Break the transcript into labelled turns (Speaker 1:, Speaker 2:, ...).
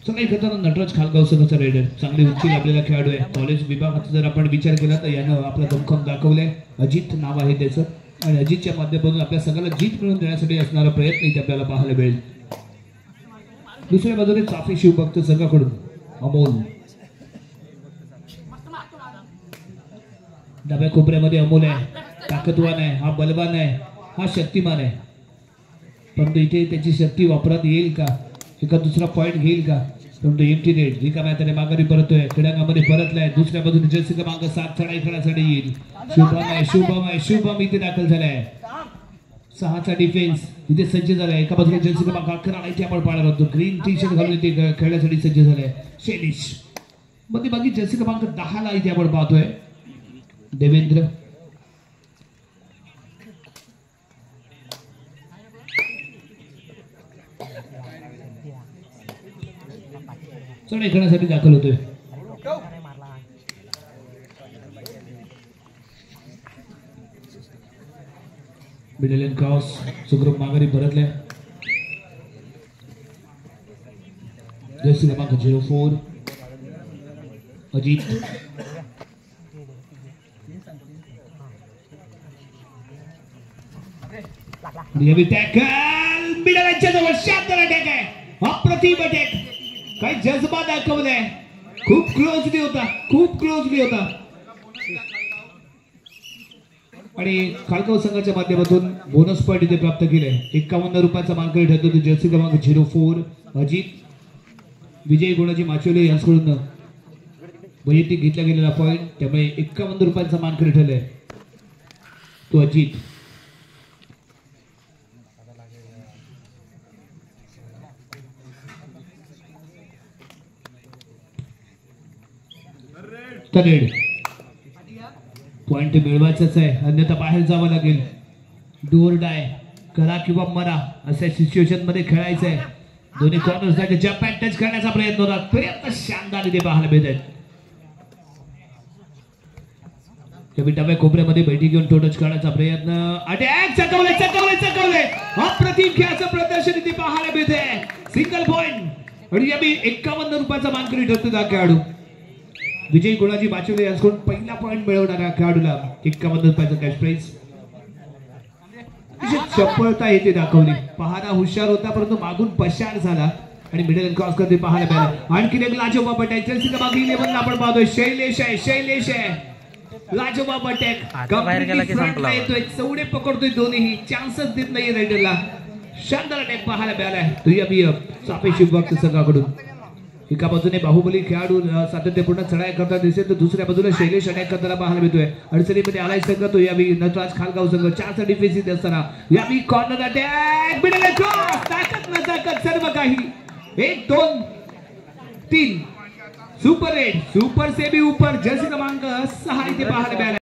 Speaker 1: सगळी खतरनाक नटराज खालगाव संघाचा रेडर चांगली उंची आपल्याला खेळाडू आहे. कॉलेज विभागाचा जर आपण विचार केला तर यानं आपला दमखम दाखवलाय. अजित नाव आहे त्याचं आणि अजितच्या माध्यमातून आपल्या सगळ्याला जीत मिळवून देण्यासाठी असणारा प्रयत्न इथे आपल्याला पाहायला मिळेल. दुसऱ्या बाजूने चाफी शिवभक्त संघाकडून अमोल डाव्या कोपऱ्यामध्ये अमोल आहे. ताकदवान आहे, हा बलवान आहे, हा शक्तिमान आहे. परंतु इथे त्याची शक्ती वापरात येईल का, एका दुसरा पॉइंट घेईल का? परंतु एमटी रेड रिकाम्या त्याने माघारी परतोय. क्रीडांगणामध्ये परतलाय. दुसऱ्या बाजूने जर्सी क्रमांक 7 चढाई खेळण्यासाठी येईल. शुभम इथे दाखल झालाय. 6चा डिफेन्स इथे सज्ज झालाय. एका बाजूने जर्सी क्रमांक 11 इथे आपण पाहणार होतो. ग्रीन टी शर्ट घालून इथे खेळण्यासाठी सज्ज झालाय शैलेश. मध्ये बाकी जर्सी क्रमांक 10 इथे आपण पाहतोय देवेंद्र. चढाई खेळण्यासाठी दाखल होतोय. मिडल क्रॉस सुग्रुप माघारी परतले. जर्सी क्रमांक 04 अजित. टॅकल मिडलच्या जवळ शानदार अटॅक आहे. अप्रतिम अटॅक. काही जज्बा दाखवलाय. खूप क्लोजली होता. आणि खालगाव संघाच्या माध्यमातून बोनस पॉईंट इथे प्राप्त केले. 51 रुपयाचा मानकरी ठरतो जर्सी क्रमांक 04 अजित. विजय गुणाजी माचोले यांच्याकडून वैयक्तिक घेतला गेलेला पॉईंट, त्यामुळे 51 रुपयांचा मानकरी ठरलाय तो अजित. रेड पॉइंट मिळवायचाच आहे, अन्यथा बाहेर जावं लागेल. डू और डाय, करा किंवा मरा अशा सिच्युएशन मध्ये खेळायचं आहे. दोन्ही कॉर्नर्स साठी जंप अँड टच करण्याचा प्रयत्न होता. प्रयत्न शानदार इथे पाहायला मिळत आहेत. डाव्या कोपऱ्यामध्ये बैठी घेऊन टो टच करण्याचा प्रयत्न. अटॅक चकवले. अप्रतिम खेळाचं प्रदर्शन इथे पाहायला मिळते. सिंगल पॉइंट आणि यावी 51 रुपयाचा मानकरी ठरतो हा खेळाडू. विजय गुणाजी बाचुले यांच्याकडून पहिला पॉइंट मिळवणाऱ्या खेळाडूला 51 रुपयाचा कॅश प्राइज. चपळता येते दाखवली. पहारा हुशार होता परंतु मागून पशार झाला आणि मिडल क्रॉस करते पाहायला मिळाला. आणखी एक लाजवाब अटॅक. जर्सी क्रमांक 11 ला आपण पाहतोय शैलेश आहे. लाजवाब अटॅक येतोय. चौडे पकडतोय. दोन्ही चान्सेस देत नाही रायडरला. शानदार अटॅक पाहायला मिळालाय. दुय्यम चाफी शिवभक्त संघाकडून. एका बाजूने बाहुबली खेळाडू सातत्यपूर्ण चढाई करता दिसेल तर दुसऱ्या बाजूला शैलेश अटॅक करताना पाहायला मिळतोय. अडचणीमध्ये आलाय संघ तो यावी नटराज खालगाव संघ. 4चा डिफेन्स इथे असताना यावी कॉर्नर अटॅक. मिडल क्रॉस ताकद न ताकद सर्व काही. 1 2 3 सुपर रेड सुपर से भी ऊपर जर्सी क्रमांक 6 इथे पाहायला मिळाला.